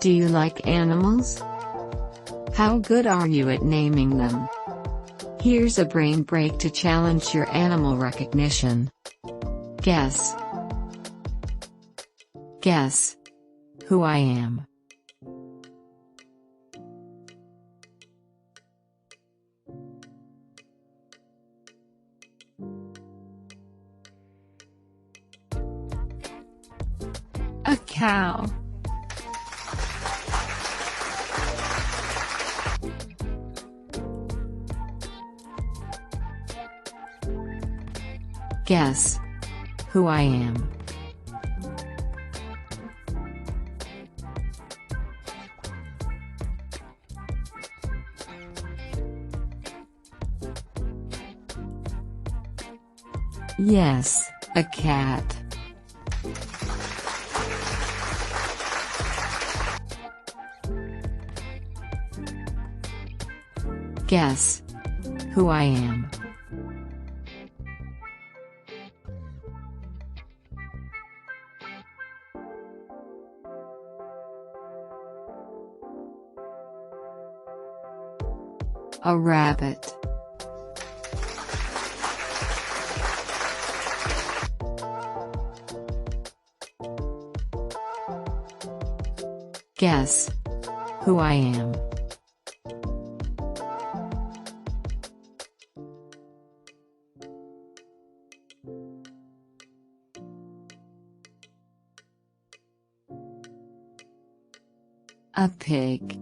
Do you like animals? How good are you at naming them? Here's a brain break to challenge your animal recognition. Guess. Guess who I am. A cow. Guess who I am. Yes, a cat. Guess who I am. A rabbit. Guess who I am. A pig.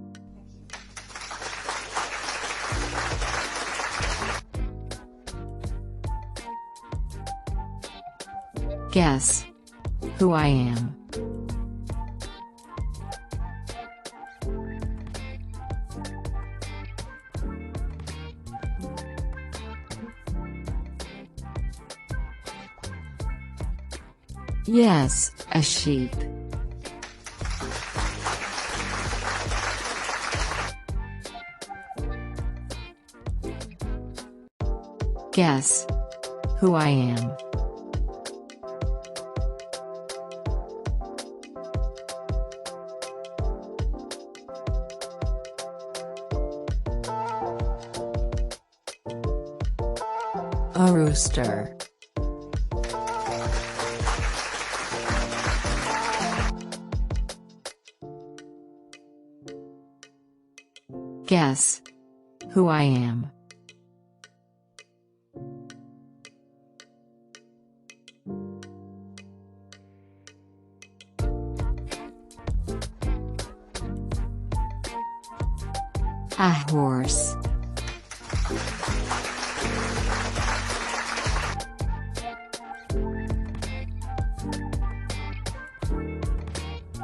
Guess who I am. Yes, a sheep. Guess who I am. A rooster. Guess who I am. A horse.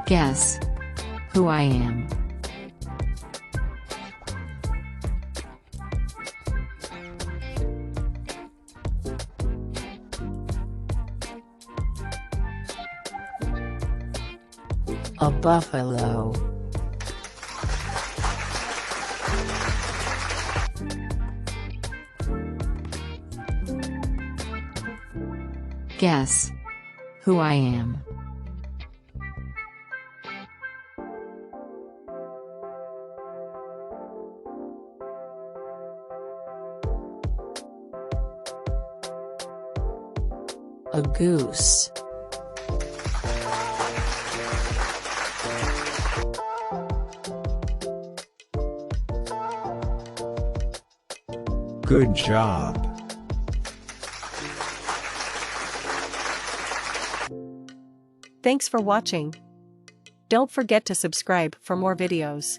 Guess who I am. A buffalo. Guess who I am. A goose. Good job. Thanks for watching. Don't forget to subscribe for more videos.